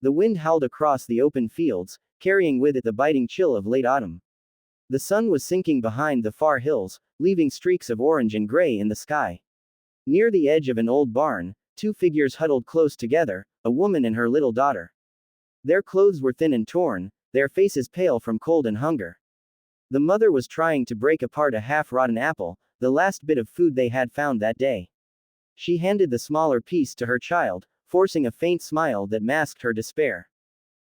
The wind howled across the open fields, carrying with it the biting chill of late autumn. The sun was sinking behind the far hills, leaving streaks of orange and gray in the sky. Near the edge of an old barn, two figures huddled close together, a woman and her little daughter. Their clothes were thin and torn, their faces pale from cold and hunger. The mother was trying to break apart a half-rotten apple, the last bit of food they had found that day. She handed the smaller piece to her child, forcing a faint smile that masked her despair.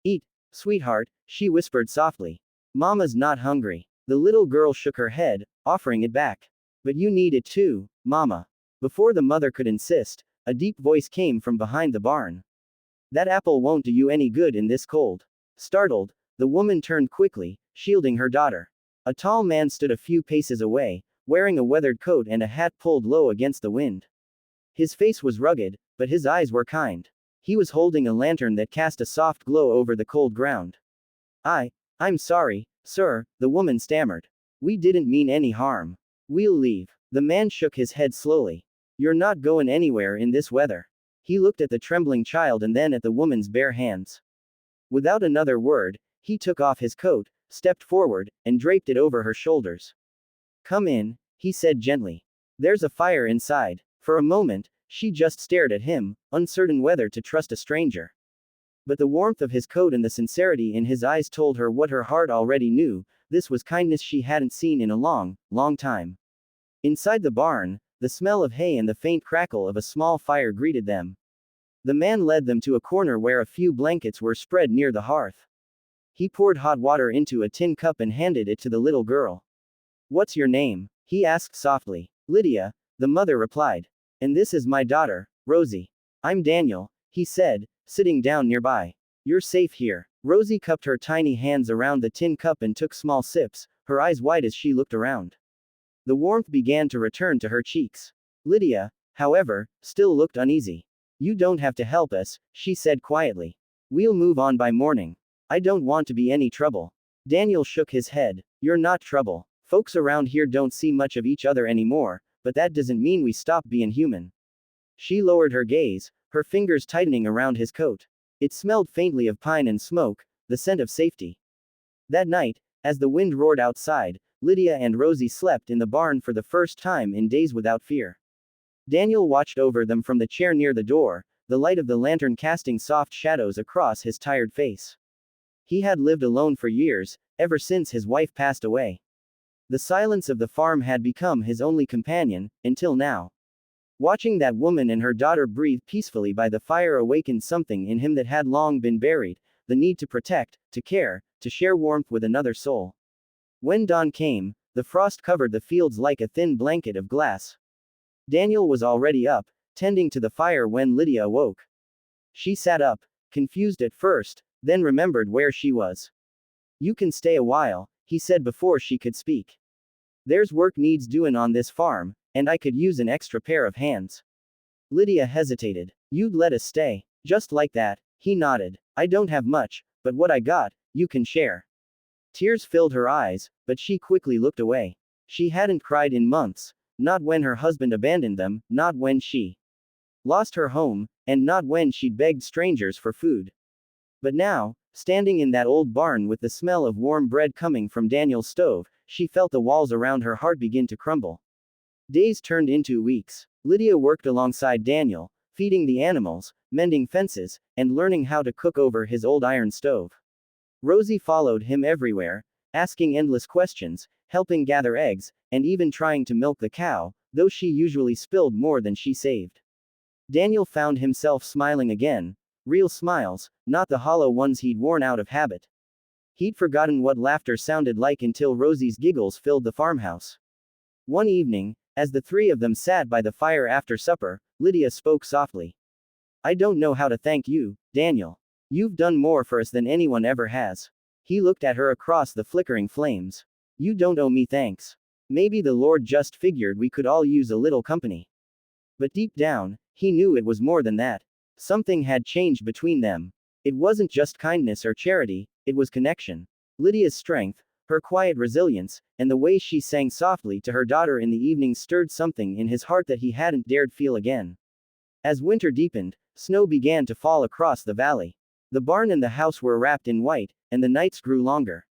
"Eat, sweetheart," she whispered softly. "Mama's not hungry." The little girl shook her head, offering it back. "But you need it too, Mama." Before the mother could insist, a deep voice came from behind the barn. "That apple won't do you any good in this cold." Startled, the woman turned quickly, shielding her daughter. A tall man stood a few paces away, wearing a weathered coat and a hat pulled low against the wind. His face was rugged, but his eyes were kind. He was holding a lantern that cast a soft glow over the cold ground. I'm sorry, sir," the woman stammered. "We didn't mean any harm. We'll leave." The man shook his head slowly. "You're not going anywhere in this weather." He looked at the trembling child and then at the woman's bare hands. Without another word, he took off his coat, stepped forward, and draped it over her shoulders. "Come in," he said gently. "There's a fire inside." For a moment, she just stared at him, uncertain whether to trust a stranger. But the warmth of his coat and the sincerity in his eyes told her what her heart already knew: this was kindness she hadn't seen in a long, long time. Inside the barn, the smell of hay and the faint crackle of a small fire greeted them. The man led them to a corner where a few blankets were spread near the hearth. He poured hot water into a tin cup and handed it to the little girl. "What's your name?" he asked softly. "Lydia," the mother replied. "And this is my daughter, Rosie." "I'm Daniel," he said, sitting down nearby. "You're safe here." Rosie cupped her tiny hands around the tin cup and took small sips, her eyes wide as she looked around. The warmth began to return to her cheeks. Lydia, however, still looked uneasy. "You don't have to help us," she said quietly. "We'll move on by morning. I don't want to be any trouble." Daniel shook his head. "You're not trouble. Folks around here don't see much of each other anymore, but that doesn't mean we stop being human." She lowered her gaze, her fingers tightening around his coat. It smelled faintly of pine and smoke, the scent of safety. That night, as the wind roared outside, Lydia and Rosie slept in the barn for the first time in days without fear. Daniel watched over them from the chair near the door, the light of the lantern casting soft shadows across his tired face. He had lived alone for years, ever since his wife passed away. The silence of the farm had become his only companion, until now. Watching that woman and her daughter breathe peacefully by the fire awakened something in him that had long been buried: the need to protect, to care, to share warmth with another soul. When dawn came, the frost covered the fields like a thin blanket of glass. Daniel was already up, tending to the fire when Lydia awoke. She sat up, confused at first, then remembered where she was. "You can stay a while," he said before she could speak. "There's work needs doing on this farm, and I could use an extra pair of hands." Lydia hesitated. "You'd let us stay?" "Just like that," he nodded. "I don't have much, but what I got, you can share." Tears filled her eyes, but she quickly looked away. She hadn't cried in months, not when her husband abandoned them, not when she lost her home, and not when she'd begged strangers for food. But now, standing in that old barn with the smell of warm bread coming from Daniel's stove, she felt the walls around her heart begin to crumble. Days turned into weeks. Lydia worked alongside Daniel, feeding the animals, mending fences, and learning how to cook over his old iron stove. Rosie followed him everywhere, asking endless questions, helping gather eggs, and even trying to milk the cow, though she usually spilled more than she saved. Daniel found himself smiling again, real smiles, not the hollow ones he'd worn out of habit. He'd forgotten what laughter sounded like until Rosie's giggles filled the farmhouse. One evening, as the three of them sat by the fire after supper, Lydia spoke softly. "I don't know how to thank you, Daniel. You've done more for us than anyone ever has." He looked at her across the flickering flames. "You don't owe me thanks. Maybe the Lord just figured we could all use a little company." But deep down, he knew it was more than that. Something had changed between them. It wasn't just kindness or charity, it was connection. Lydia's strength, her quiet resilience, and the way she sang softly to her daughter in the evening stirred something in his heart that he hadn't dared feel again. As winter deepened, snow began to fall across the valley. The barn and the house were wrapped in white, and the nights grew longer.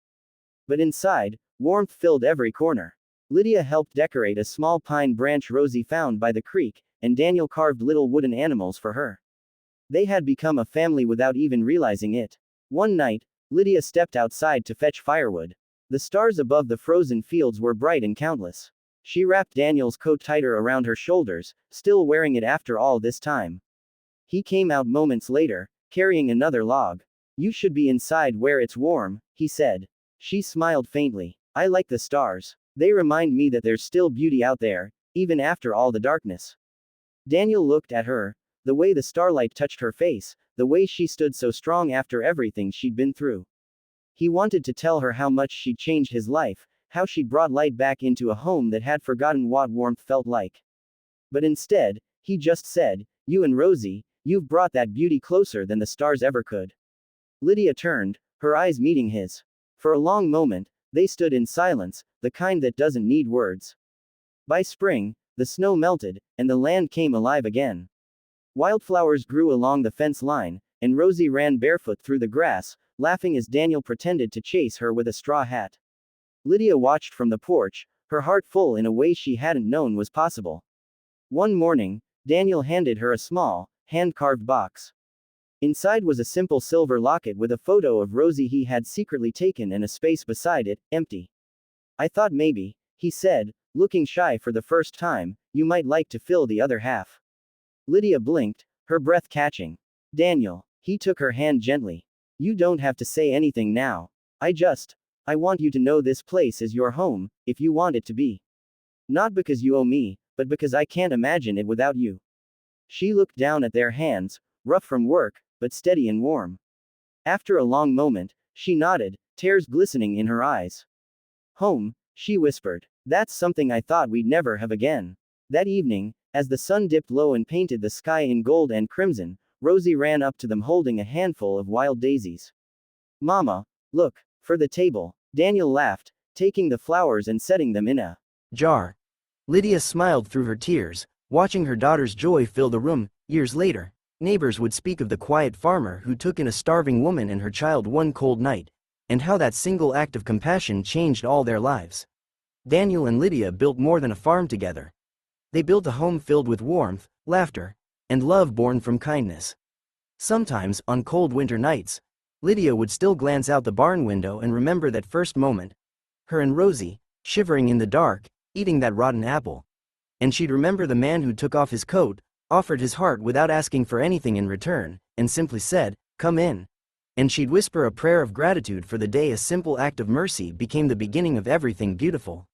But inside, warmth filled every corner. Lydia helped decorate a small pine branch Rosie found by the creek, and Daniel carved little wooden animals for her. They had become a family without even realizing it. One night, Lydia stepped outside to fetch firewood. The stars above the frozen fields were bright and countless. She wrapped Daniel's coat tighter around her shoulders, still wearing it after all this time. He came out moments later, carrying another log. "You should be inside where it's warm," he said. She smiled faintly. "I like the stars. They remind me that there's still beauty out there, even after all the darkness." Daniel looked at her, the way the starlight touched her face, the way she stood so strong after everything she'd been through. He wanted to tell her how much she'd changed his life, how she'd brought light back into a home that had forgotten what warmth felt like. But instead, he just said, "You and Rosie, you've brought that beauty closer than the stars ever could." Lydia turned, her eyes meeting his. For a long moment, they stood in silence, the kind that doesn't need words. By spring, the snow melted, and the land came alive again. Wildflowers grew along the fence line, and Rosie ran barefoot through the grass, laughing as Daniel pretended to chase her with a straw hat. Lydia watched from the porch, her heart full in a way she hadn't known was possible. One morning, Daniel handed her a small, hand-carved box. Inside was a simple silver locket with a photo of Rosie he had secretly taken and a space beside it, empty. "I thought maybe," he said, looking shy for the first time, "you might like to fill the other half." Lydia blinked, her breath catching. "Daniel." He took her hand gently. "You don't have to say anything now. I want you to know this place is your home, if you want it to be. Not because you owe me, but because I can't imagine it without you." She looked down at their hands, rough from work, but steady and warm. After a long moment, she nodded, tears glistening in her eyes. "Home," she whispered. "That's something I thought we'd never have again." That evening, as the sun dipped low and painted the sky in gold and crimson, Rosie ran up to them holding a handful of wild daisies. "Mama, look." "For the table." Daniel laughed, taking the flowers and setting them in a jar. Lydia smiled through her tears, watching her daughter's joy fill the room. Years later, neighbors would speak of the quiet farmer who took in a starving woman and her child one cold night, and how that single act of compassion changed all their lives. Daniel and Lydia built more than a farm together. They built a home filled with warmth, laughter, and love born from kindness. Sometimes, on cold winter nights, Lydia would still glance out the barn window and remember that first moment. Her and Rosie, shivering in the dark, eating that rotten apple. And she'd remember the man who took off his coat, offered his heart without asking for anything in return, and simply said, "Come in." And she'd whisper a prayer of gratitude for the day a simple act of mercy became the beginning of everything beautiful.